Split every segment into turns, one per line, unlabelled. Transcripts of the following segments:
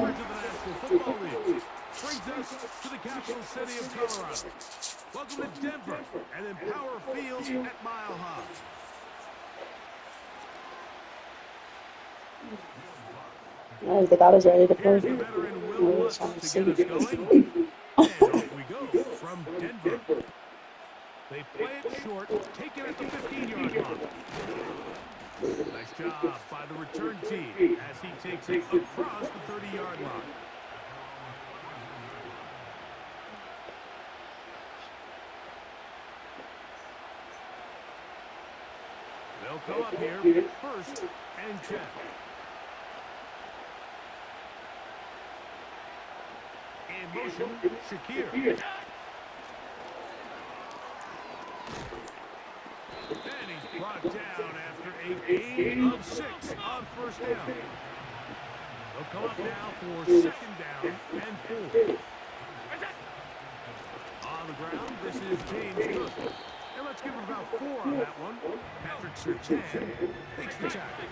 coverage of the National Football League. Brings us to the capital city of Colorado. Welcome to Denver and Empower Field at Mile High.
I didn't think I was ready to play.
Here's the veteran Will Lutz to get us going. And off we go from Denver. They play it short, take it at the 15-yard line. Nice job by the return team as he takes it across the 30-yard line. They'll come up here, 1st and 10. In motion, Shakir. And he's brought down after a gain of 6 on 1st down. They'll come up now for 2nd down and 4. On the ground, this is James Cook. And let's give him about 4 on that one. Patrick Surtain takes the tackle.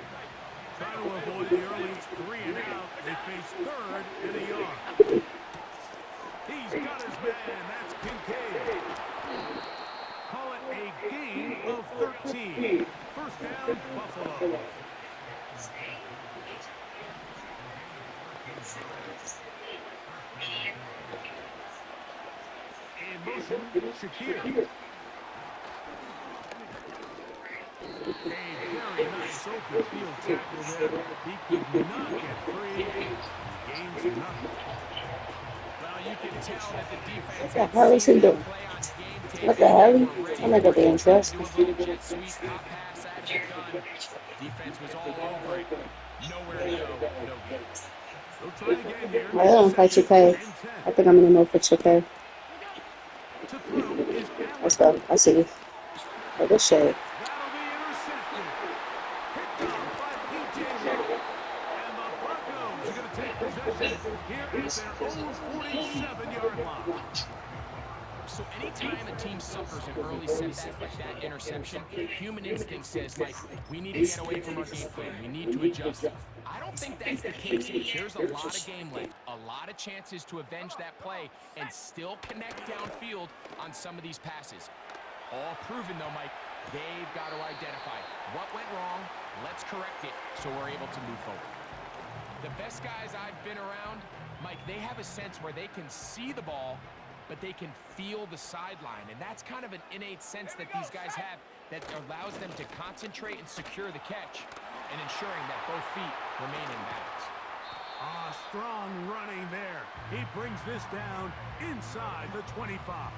Trying to avoid the early 3 and out. They face 3rd and a yard. He's got his man. That's Kincaid. Call it a gain of 13. 1st down, Buffalo. In motion, Shakir. A very nice open field tackle there. He could not get free. Gains nothing.
Well, you can tell that the defense
What the hell is he doing? What the hell? I'm not gonna be interested.
Defense was all over it. Nowhere to go, no good.
They'll try again here.
I don't play 2K. I think I'm gonna know for 2K. Let's go. I see you. Oh, this shit.
That'll be intercepted. Picked off by P.J. Watt. And the Broncos are going to take possession here at their own 47-yard line.
So anytime a team suffers an early setback like that interception, human instinct says, Mike, we need to get away from our game plan. We need to adjust. I don't think that's the case. There's a lot of game left, a lot of chances to avenge that play and still connect downfield on some of these passes. All proven, though, Mike, they've got to identify what went wrong, let's correct it so we're able to move forward. The best guys I've been around, Mike, they have a sense where they can see the ball, but they can feel the sideline. And that's kind of an innate sense that these guys have that allows them to concentrate and secure the catch and ensuring that both feet remain in balance.
Strong running there. He brings this down inside the 25.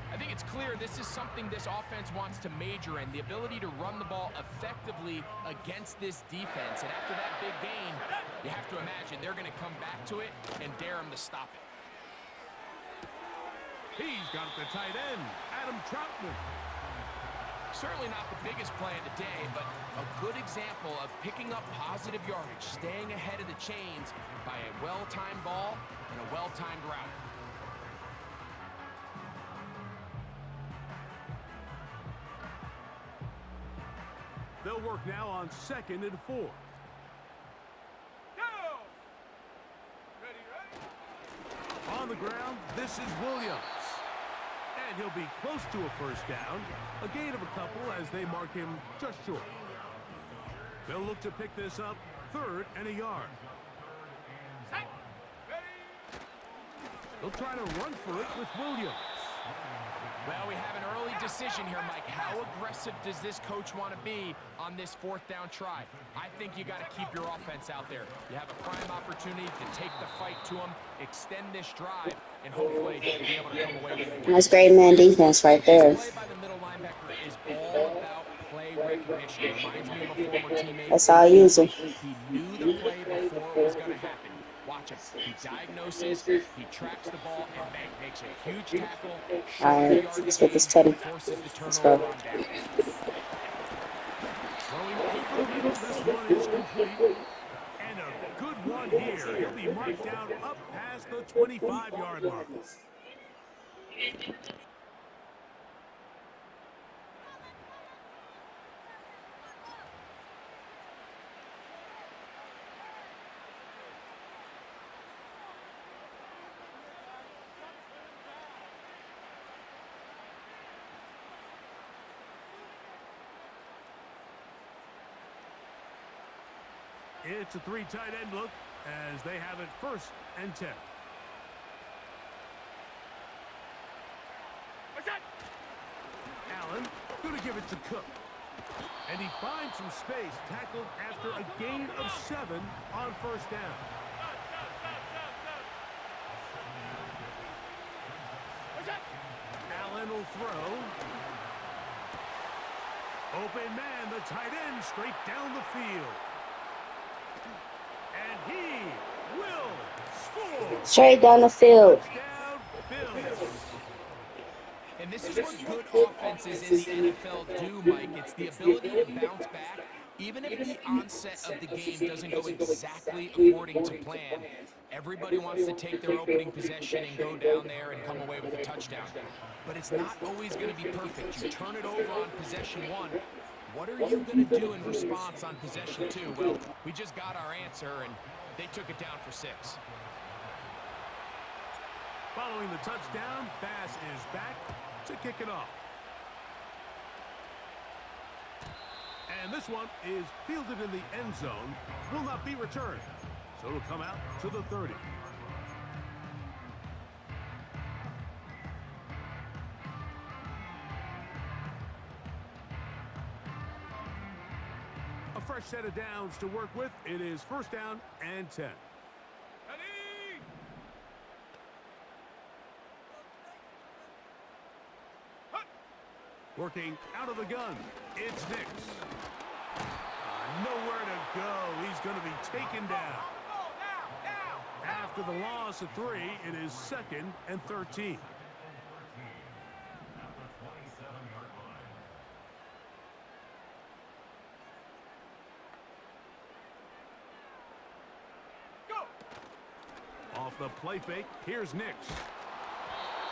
I think it's clear this is something this offense wants to major in, the ability to run the ball effectively against this defense. And after that big gain, you have to imagine they're going to come back to it and dare him to stop it.
He's got the tight end, Adam Troutman.
Certainly not the biggest play of the day, but a good example of picking up positive yardage, staying ahead of the chains by a well-timed ball and a well-timed route.
They'll work now on 2nd and 4. Go! Ready? On the ground, this is Williams. And he'll be close to a 1st down. A gain of a couple as they mark him just short. They'll look to pick this up 3rd and a yard. They'll try to run for it with Williams.
Well, we have an early decision here, Mike. How aggressive does this coach want to be on this 4th down try? I think you got to keep your offense out there. You have a prime opportunity to take the fight to them, extend this drive, and hopefully be able to come away with it.
That's great man defense right there.
This play by the middle linebacker is all about play recognition. Reminds me of a former teammate.
That's how I use him.
He knew the play before it was going to happen. Watch him. He diagnoses, he tracks the ball, and bang, makes a huge tackle.
All right, let's get this Teddy. Let's go.
Going over the middle, this one is complete. And a good one here. He'll be marked down up past the 25-yard line. It's a 3 tight end look as they have it 1st and 10. Allen going to give it to Cook. And he finds some space, tackled after a gain of 7 on 1st down. Allen will throw. Open man, the tight end, straight down the field. And he will score.
Straight down the field.
Touchdown, Bills.
And this is what good offenses in the NFL do, Mike. It's the ability to bounce back, even if the onset of the game doesn't go exactly according to plan. Everybody wants to take their opening possession and go down there and come away with a touchdown. But it's not always going to be perfect. You turn it over on possession 1. What are you going to do in response on possession 2? Well, we just got our answer, and they took it down for 6.
Following the touchdown, Bass is back to kick it off. And this one is fielded in the end zone, will not be returned. So it'll come out to the 30. A fresh set of downs to work with. It is 1st down and 10. Working out of the gun, it's Nix. Nowhere to go. He's going to be taken down. After the loss of 3, it is 2nd and 13. Go! Off the play fake, here's Nix.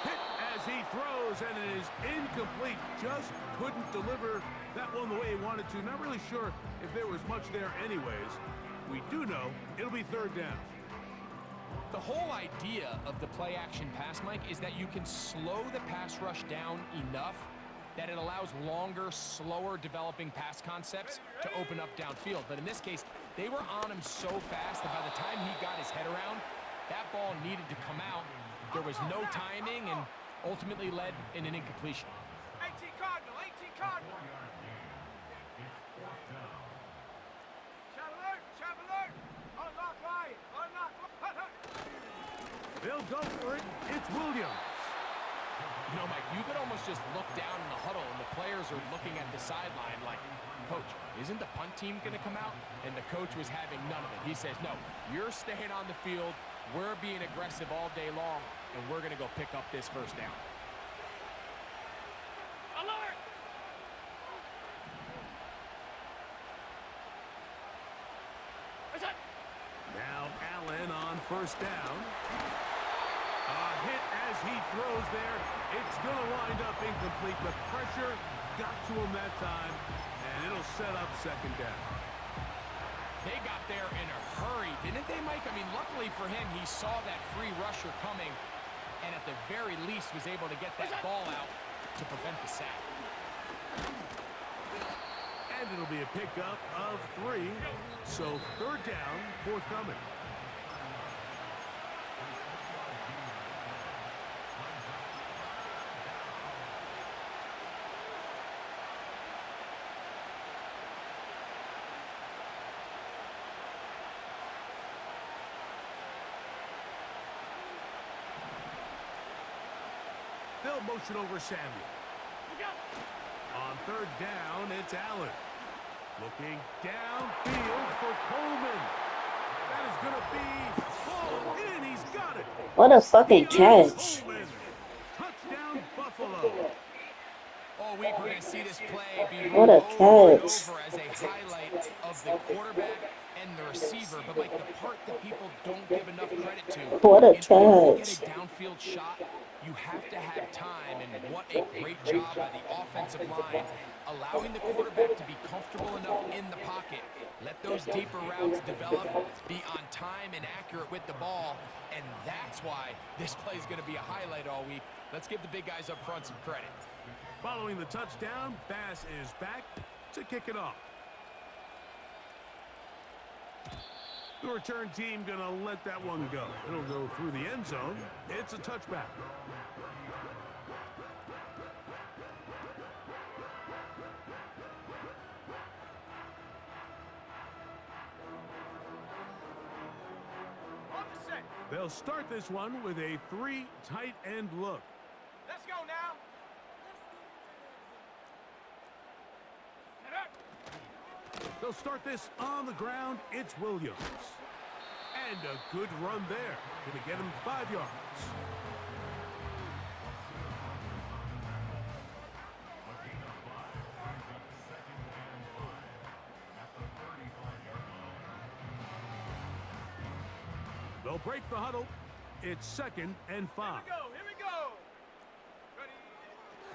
Hit as he throws, and it is incomplete. Just couldn't deliver that one the way he wanted to. Not really sure if there was much there anyways. We do know it'll be 3rd down.
The whole idea of the play-action pass, Mike, is that you can slow the pass rush down enough that it allows longer, slower developing pass concepts to open up downfield. But in this case, they were on him so fast that by the time he got his head around, that ball needed to come out. There was no timing and ultimately led in an incompletion.
18 Cardinal, 18 Cardinal. Traveler, unlock line, unlock.
They'll go for it. It's Williams.
You know, Mike, you could almost just look down in the huddle and the players are looking at the sideline like, Coach, isn't the punt team going to come out? And the coach was having none of it. He says, no, you're staying on the field. We're being aggressive all day long, and we're going to go pick up this 1st down.
Alert!
Now Allen on 1st down. A hit as he throws there. It's going to wind up incomplete. The pressure got to him that time, and it'll set up 2nd down.
They got there in a hurry, didn't they, Mike? I mean, luckily for him, he saw that free rusher coming, and at the very least was able to get that ball out to prevent the sack.
And it'll be a pickup of 3, so 3rd down, forthcoming. They'll motion over Samuel. On 3rd down, it's Allen. Looking downfield for Coleman. That is going to be ball in. He's got it.
What a fucking catch.
Coleman. Touchdown, Buffalo.
All week we're going to see this play be
What a
rolled over and
catch.
over as a highlight of the quarterback and the receiver. But, like, the part that people don't give enough credit to.
What a
in order to
catch.
get a downfield shot, you have to have time, and what a great job by the offensive line, allowing the quarterback to be comfortable enough in the pocket, let those deeper routes develop, be on time and accurate with the ball, and that's why this play is going to be a highlight all week. Let's give the big guys up front some credit.
Following the touchdown, Bass is back to kick it off. The return team going to let that one go. It'll go through the end zone. It's a touchback. They'll start this one with a 3 tight end look.
Let's go now.
They'll start this on the ground. It's Williams. And a good run there. Going to get him 5 yards. They'll break the huddle. It's 2nd and 5.
Here we go. Ready.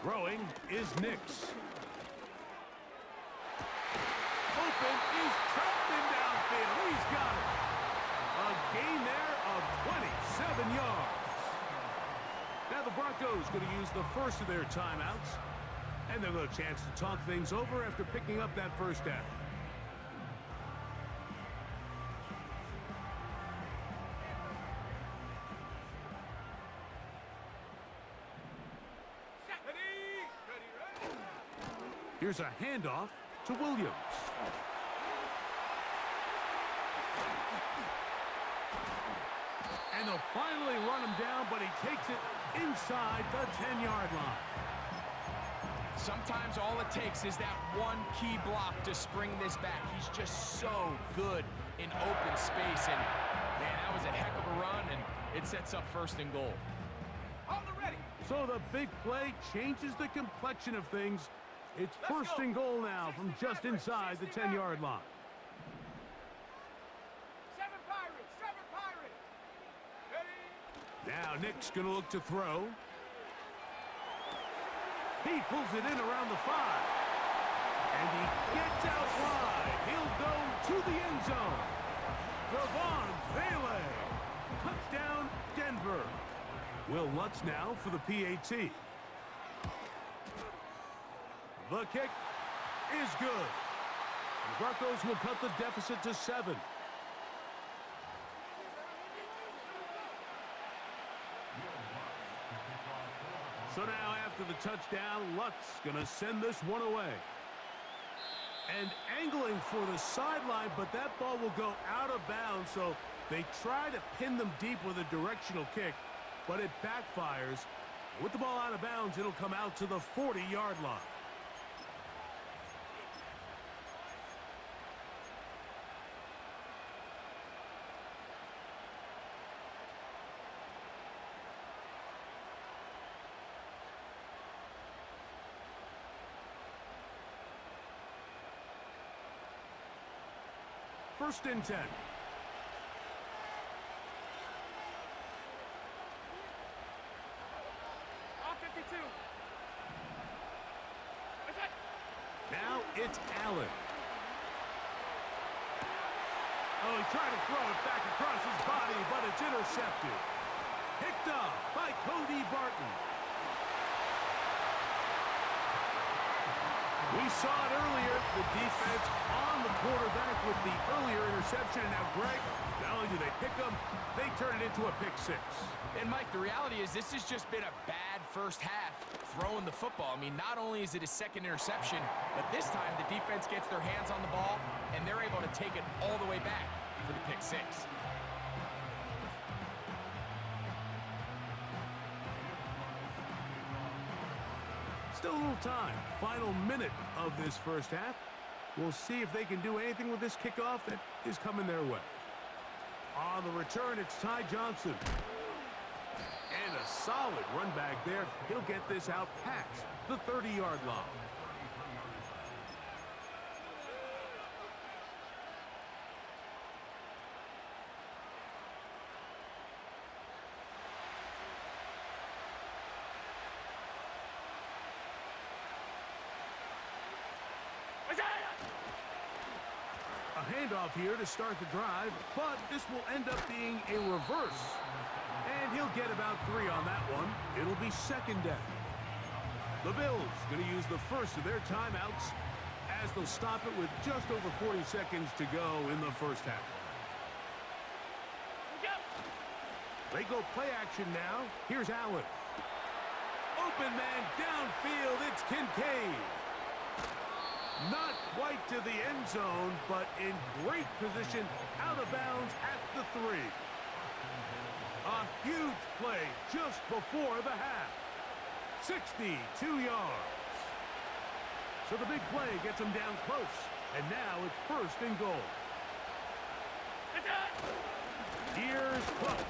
Throwing is Nix. Open, he's trapped in downfield. He's got it. A gain there of 27 yards. Now the Broncos going to use the first of their timeouts. And they'll have a chance to talk things over after picking up that first down. Here's a handoff to Williams. And they'll finally run him down, but he takes it inside the 10-yard line.
Sometimes all it takes is that one key block to spring this back. He's just so good in open space. And, man, that was a heck of a run, and it sets up 1st and goal. On the ready.
So the big play changes the complexion of things. It's 1st and goal now from just inside the 10-yard line.
7 Pirates, 7 Pirates. Ready.
Now Nick's going to look to throw. He pulls it in around the 5. And he gets out wide. He'll go to the end zone. Ravon Vele. Touchdown, Denver. Will Lutz now for the PAT. The kick is good. The Broncos will cut the deficit to 7. So now after the touchdown, Lutz going to send this one away. And angling for the sideline, but that ball will go out of bounds, so they try to pin them deep with a directional kick, but it backfires. With the ball out of bounds, it'll come out to the 40-yard line. First and 10. Now it's Allen. Oh, he tried to throw it back across his body, but it's intercepted. Picked up by Cody Barton. We saw it earlier, the defense on the quarterback with the earlier interception. And now, Greg, not only do they pick him, they turn it into a pick 6.
And, Mike, the reality is this has just been a bad first half throwing the football. I mean, not only is it his 2nd interception, but this time the defense gets their hands on the ball, and they're able to take it all the way back for the pick 6.
Still a little time. Final minute of this first half. We'll see if they can do anything with this kickoff that is coming their way. On the return, it's Ty Johnson. And a solid run back there. He'll get this out past the 30-yard line. A handoff here to start the drive, but this will end up being a reverse. And he'll get about 3 on that one. It'll be 2nd down. The Bills going to use the first of their timeouts as they'll stop it with just over 40 seconds to go in the first half. They go play action now. Here's Allen. Open man downfield. It's Kincaid. Not quite to the end zone, but in great position out of bounds at the 3. A huge play just before the half. 62 yards. So the big play gets him down close. And now it's 1st and goal. Here's Cook.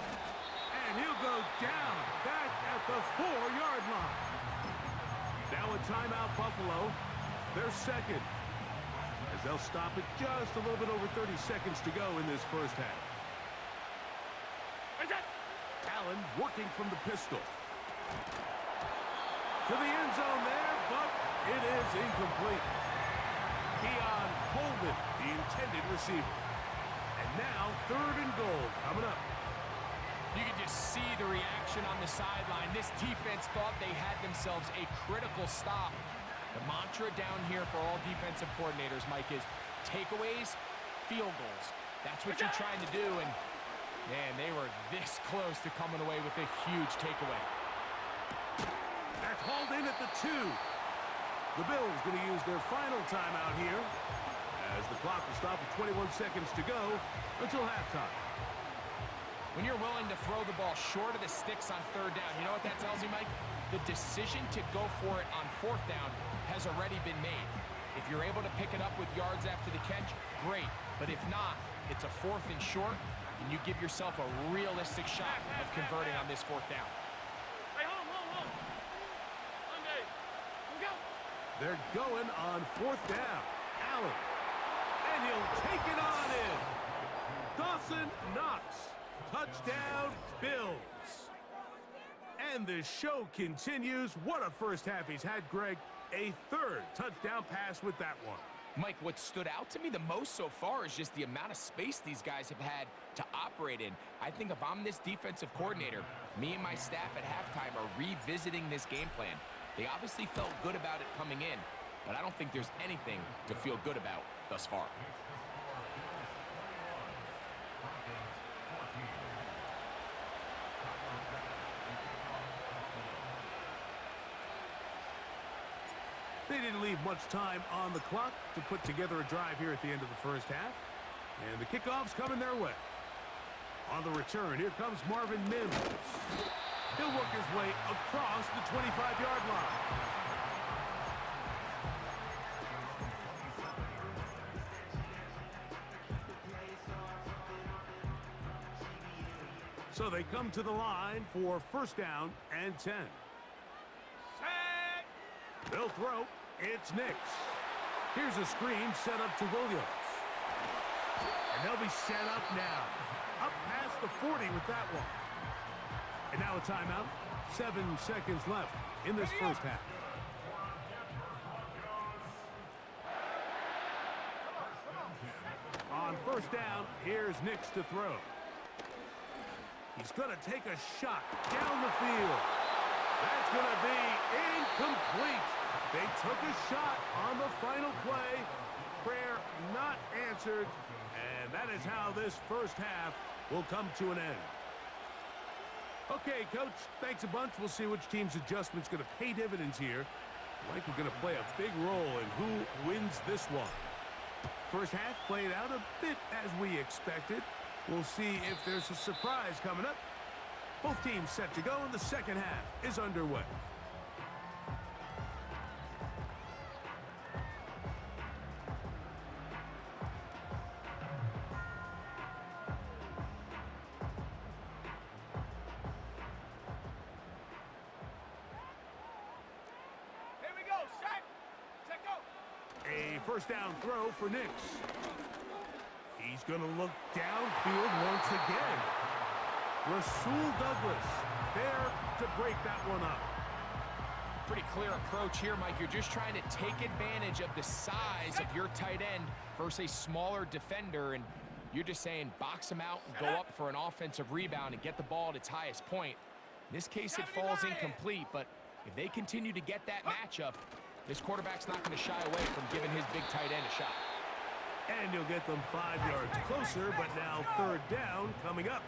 And he'll go down back at the 4-yard line. Now a timeout, Buffalo. They're second. As they'll stop it just a little bit over 30 seconds to go in this first half. Allen working from the pistol. To the end zone there, but it is incomplete. Keon Coleman, the intended receiver. And now 3rd and goal coming up.
You can just see the reaction on the sideline. This defense thought they had themselves a critical stop. The mantra down here for all defensive coordinators, Mike, is takeaways, field goals. That's what you're trying to do, and man, they were this close to coming away with a huge takeaway.
That's hauled in at the 2. The Bills going to use their final timeout here as the clock will stop at 21 seconds to go until halftime.
When you're willing to throw the ball short of the sticks on 3rd down, you know what that tells you, Mike? The decision to go for it on 4th down has already been made. If you're able to pick it up with yards after the catch, great. But if not, it's a 4th and short, and you give yourself a realistic shot of converting on this 4th down.
They're going on 4th down. Allen. And he'll take it on in. Dawson Knox. Touchdown, Bills. And the show continues. What a first half he's had, Greg. A 3rd touchdown pass with that one.
Mike, what stood out to me the most so far is just the amount of space these guys have had to operate in. I think if I'm this defensive coordinator, me and my staff at halftime are revisiting this game plan. They obviously felt good about it coming in, but I don't think there's anything to feel good about thus far.
They didn't leave much time on the clock to put together a drive here at the end of the first half. And the kickoff's coming their way. On the return, here comes Marvin Mims. He'll work his way across the 25-yard line. So they come to the line for 1st down and 10. They'll throw. It's Nix. Here's a screen set up to Williams. And they'll be set up now. Up past the 40 with that one. And now a timeout. 7 seconds left in this first half. On 1st down, here's Nix to throw. He's going to take a shot down the field. That's going to be incomplete. They took a shot on the final play. Prayer not answered. And that is how this first half will come to an end. Okay, Coach, thanks a bunch. We'll see which team's adjustment's going to pay dividends here. I think we're going to play a big role in who wins this one. First half played out a bit as we expected. We'll see if there's a surprise coming up. Both teams set to go, and the second half is underway.
Here we go, set, go.
A first down throw for Nix. He's going to look downfield once again. Rasul Douglas there to break that one up.
Pretty clear approach here, Mike. You're just trying to take advantage of the size of your tight end versus a smaller defender, and you're just saying box him out and go up for an offensive rebound and get the ball at its highest point. In this case, it falls incomplete, but if they continue to get that matchup, this quarterback's not going to shy away from giving his big tight end a shot.
And you'll get them 5 yards closer, but now 3rd down coming up.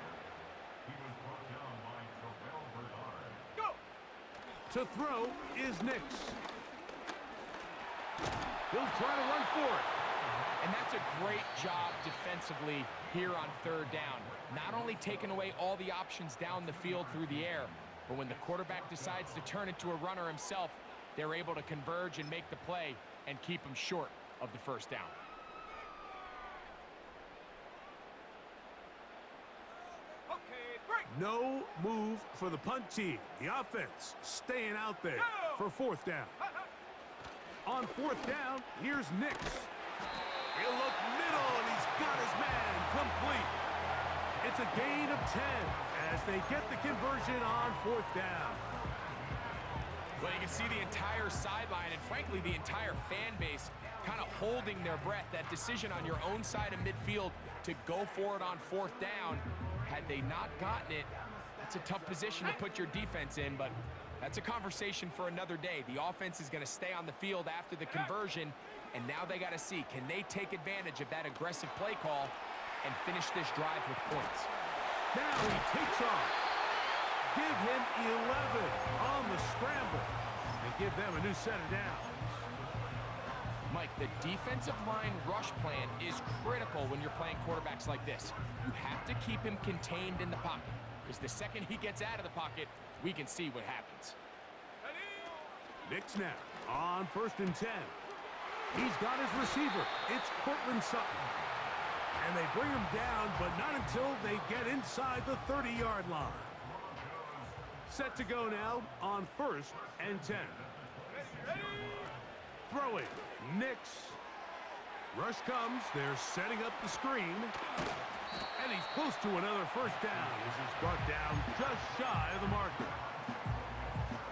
To throw is Nix. He'll try to run for it.
And that's a great job defensively here on third down. Not only taking away all the options down the field through the air, but when the quarterback decides to turn into a runner himself, they're able to converge and make the play and keep him short of the first down.
No move for the punt team. The offense staying out there for fourth down. On fourth down, here's Nix. He'll look middle, and he's got his man complete. It's a gain of 10 as they get the conversion on fourth down.
Well, you can see the entire sideline and, frankly, the entire fan base kind of holding their breath. That decision on your own side of midfield to go for it on fourth down, had they not gotten it, that's a tough position to put your defense in, but that's a conversation for another day. The offense is going to stay on the field after the conversion, and now they got to see, can they take advantage of that aggressive play call and finish this drive with points?
Now he takes off. Give him 11 on the scramble and give them a new set of downs.
Mike, the defensive line rush plan is critical when you're playing quarterbacks like this. You have to keep him contained in the pocket, because the second he gets out of the pocket, we can see what happens.
Nix now on 1st and 10. He's got his receiver. It's Cortland Sutton. And they bring him down, but not until they get inside the 30-yard line. Set to go now on 1st and 10. Throwing, Nix. Rush comes, they're setting up the screen. And he's close to another first down as he's brought down just shy of the marker.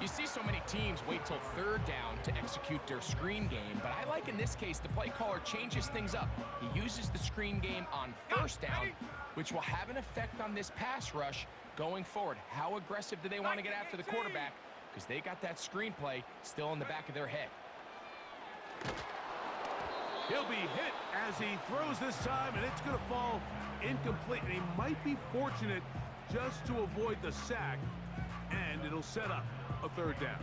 You see so many teams wait till third down to execute their screen game, but I like in this case the play caller changes things up. He uses the screen game on first down, which will have an effect on this pass rush going forward. How aggressive do they want to get after the quarterback? Because they got that screen play still in the back of their head.
He'll be hit as he throws this time, and it's going to fall incomplete. And he might be fortunate just to avoid the sack, and it'll set up a third down.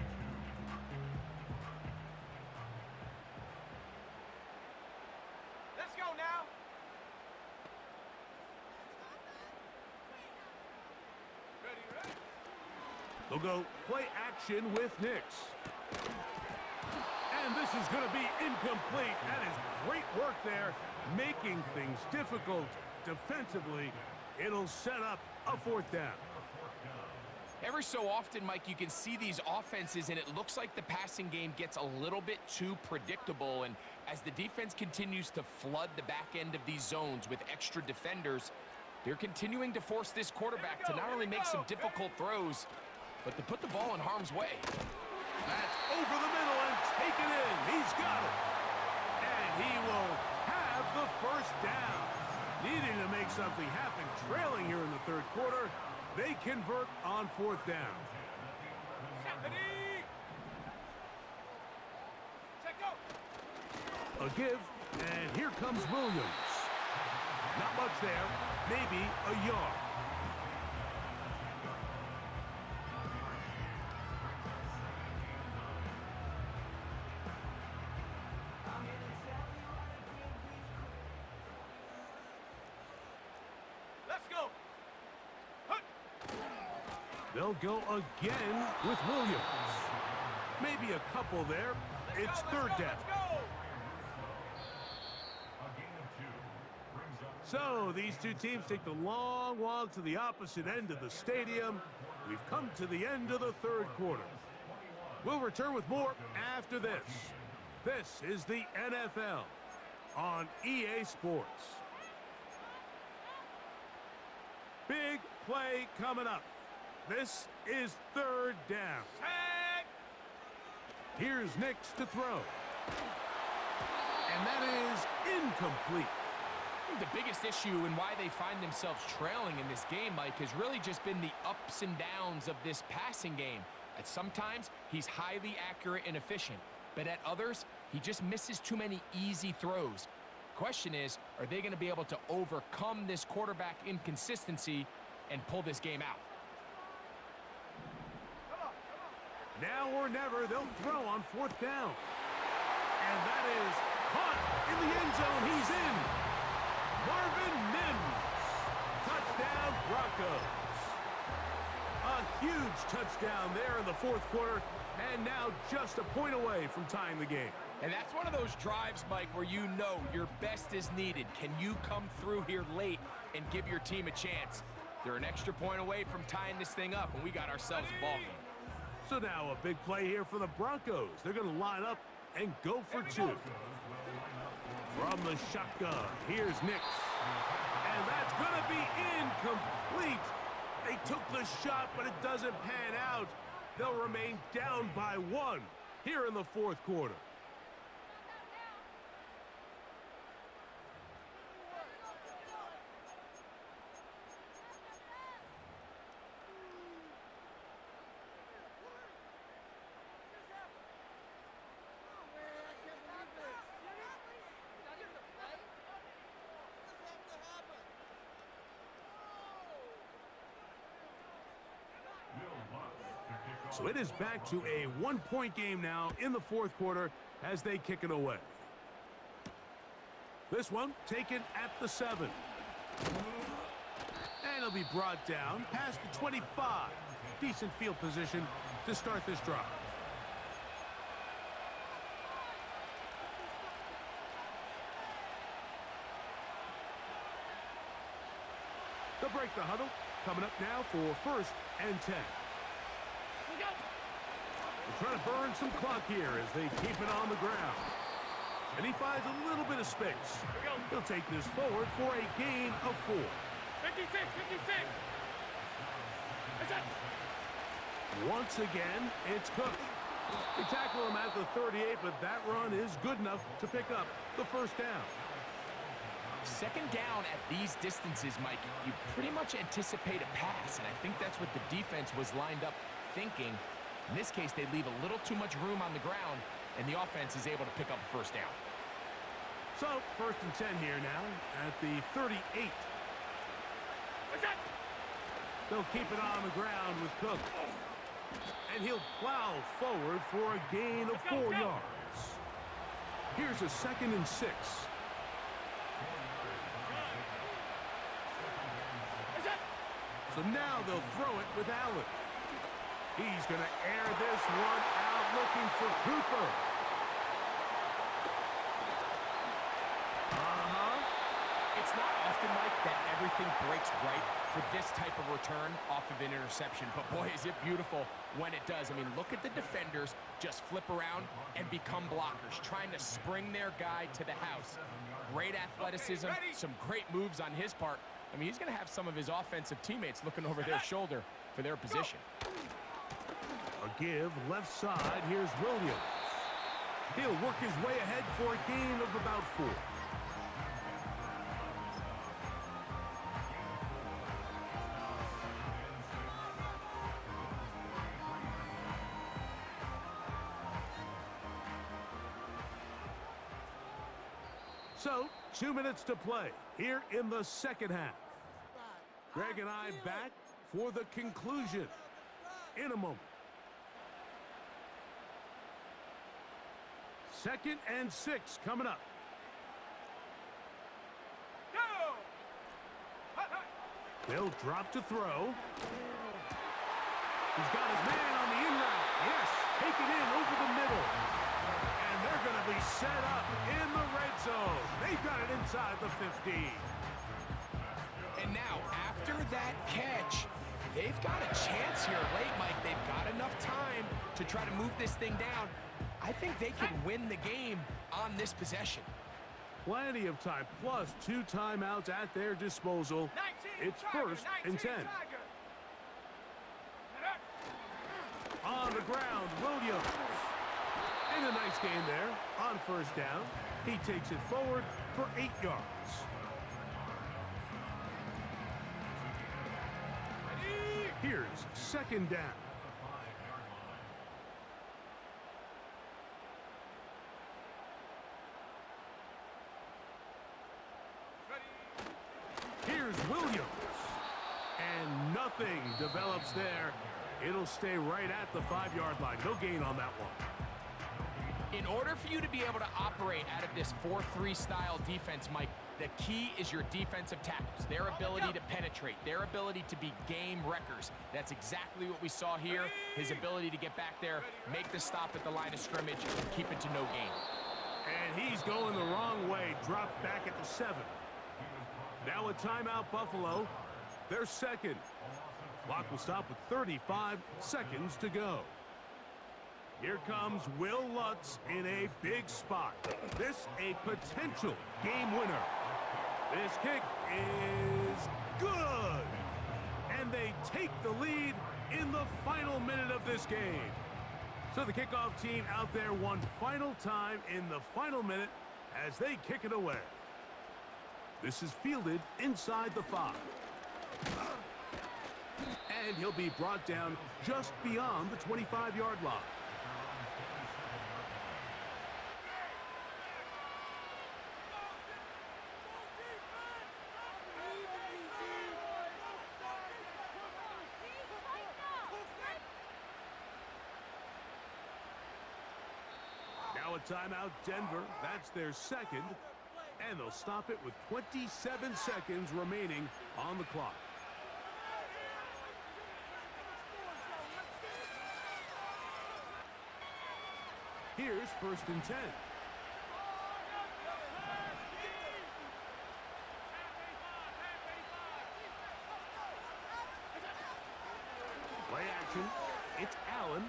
Let's go now. Ready.
They'll go play action with Nix. And this is going to be incomplete. That is great work there, making things difficult defensively. It'll set up a fourth down.
Every so often, Mike, you can see these offenses, and it looks like the passing game gets a little bit too predictable. And as the defense continues to flood the back end of these zones with extra defenders, they're continuing to force this quarterback to not only make some difficult throws, but to put the ball in harm's way.
That's over the middle and taken in. He's got it. And he will have the first down. Needing to make something happen, trailing here in the third quarter. They convert on fourth down. A give, and here comes Williams. Not much there, maybe a yard.
Let's go.
They'll go again with Williams. Maybe a couple there. It's third down. So these two teams take the long walk to the opposite end of the stadium. We've come to the end of the third quarter. We'll return with more after this. This is the NFL on EA Sports. Big play coming up. This is third down. Here's Nix to throw. And that is incomplete.
I think the biggest issue and why they find themselves trailing in this game, Mike, has really just been the ups and downs of this passing game. At sometimes, he's highly accurate and efficient, but at others, he just misses too many easy throws. Question is, are they going to be able to overcome this quarterback inconsistency and pull this game out?
Now or never, they'll throw on 4th down. And that is caught in the end zone. He's in. Marvin Mims. Touchdown, Broncos. A huge touchdown there in the 4th quarter, and now just a point away from tying the game.
And that's one of those drives, Mike, where you know your best is needed. Can you come through here late and give your team a chance? They're an extra point away from tying this thing up, and we got ourselves a ball game.
So now a big play here for the Broncos. They're going to line up and go for 2. From the shotgun, here's Nix. And that's going to be incomplete. They took the shot, but it doesn't pan out. They'll remain down by 1 here in the 4th quarter. So it is back to a 1-point game now in the 4th quarter as they kick it away. This one taken at the 7. And it'll be brought down past the 25. Decent field position to start this drive. They'll break the huddle. Coming up now for 1st and 10. They're trying to burn some clock here as they keep it on the ground. And he finds a little bit of space. He'll take this forward for a gain of 4.
56.
Once again, it's Cook. They tackle him at the 38, but that run is good enough to pick up the 1st down.
2nd down at these distances, Mike, you pretty much anticipate a pass, and I think that's what the defense was lined up thinking. In this case, they leave a little too much room on the ground, and the offense is able to pick up a 1st down.
So, 1st and 10 here now at the 38. They'll keep it on the ground with Cook. And he'll plow forward for a gain of 4 yards. Here's a 2nd and 6. So now they'll throw it with Allen. He's going to air this one out looking for Cooper.
It's not often, Mike, that everything breaks right for this type of return off of an interception. But boy, is it beautiful when it does. I mean, look at the defenders just flip around and become blockers, trying to spring their guy to the house. Great athleticism, some great moves on his part. I mean, he's going to have some of his offensive teammates looking over their shoulder for their position.
A give left side. Here's Williams. He'll work his way ahead for a gain of about 4. So, 2 minutes to play here in the 2nd half. Greg and I back for the conclusion in a moment. 2nd and 6 coming up. They'll drop to throw. He's got his man on the in route. Yes, take it in over the middle. And they're going to be set up in the red zone. They've got it inside the 50.
And now, after that catch, they've got a chance here late, Mike. They've got enough time to try to move this thing down. I think they can win the game on this possession.
Plenty of time, plus 2 timeouts at their disposal. It's 1st and 10. On the ground, Williams. And a nice gain there on 1st down. He takes it forward for 8 yards. Here's 2nd down. Here's Williams. And nothing develops there It'll stay right at the 5-yard line. No gain on that one.
In order for you to be able to operate out of this 4-3 style defense, Mike, the key is your defensive tackles, their ability to penetrate, their ability to be game wreckers. That's exactly what we saw here. His ability to get back there, make the stop at the line of scrimmage, and keep it to no gain.
And he's going the wrong way, dropped back at the 7. Now a timeout, Buffalo. They're second. Clock will stop with 35 seconds to go. Here comes Will Lutz in a big spot. This a potential game winner. This kick is good. And they take the lead in the final minute of this game. So the kickoff team out there one final time in the final minute as they kick it away. This is fielded inside the 5. And he'll be brought down just beyond the 25-yard line. Now a timeout, Denver. That's their second. And they'll stop it with 27 seconds remaining on the clock. Here's 1st and 10. Play action. It's Allen.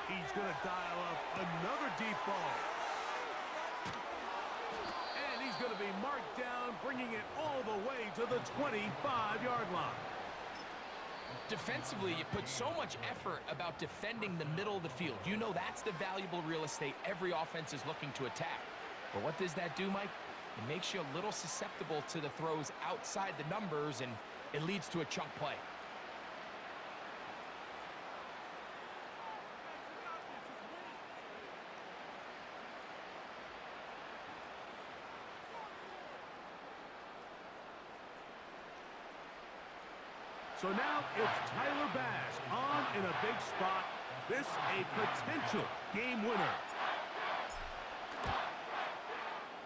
He's going to dial up another deep ball. And he's going to be marked down, bringing it all the way to the 25-yard line.
Defensively, you put so much effort about defending the middle of the field. You know that's the valuable real estate every offense is looking to attack. But what does that do, Mike? It makes you a little susceptible to the throws outside the numbers, and it leads to a chunk play.
So now it's Tyler Bass on in a big spot. This a potential game winner.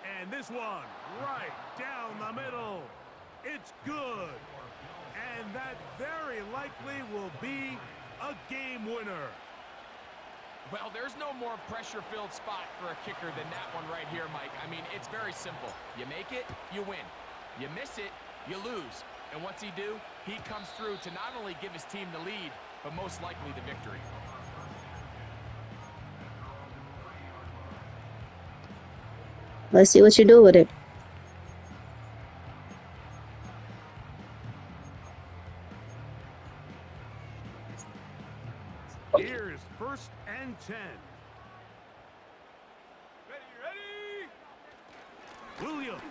And this one right down the middle. It's good. And that very likely will be a game winner.
Well, there's no more pressure-filled spot for a kicker than that one right here, Mike. I mean, it's very simple. You make it, you win. You miss it, you lose. And what's he do? He comes through to not only give his team the lead, but most likely the victory.
Let's see what you do with it.
Here's 1st and 10. Ready? Williams.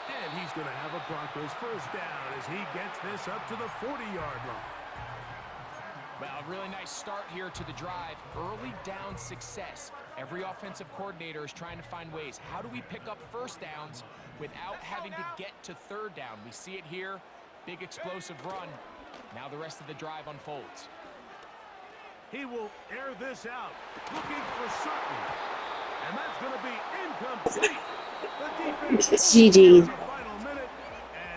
And he's going to have a Broncos first down as he gets this up to the 40-yard line.
Well, a really nice start here to the drive. Early down success. Every offensive coordinator is trying to find ways. How do we pick up first downs without having to get to 3rd down? We see it here. Big explosive run. Now the rest of the drive unfolds.
He will air this out, looking for certain. And that's going to be incomplete. The defense
GG.
final minute,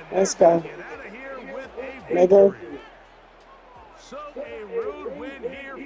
and
Let's go.
get out of here with a
Let go.
victory. So a road win here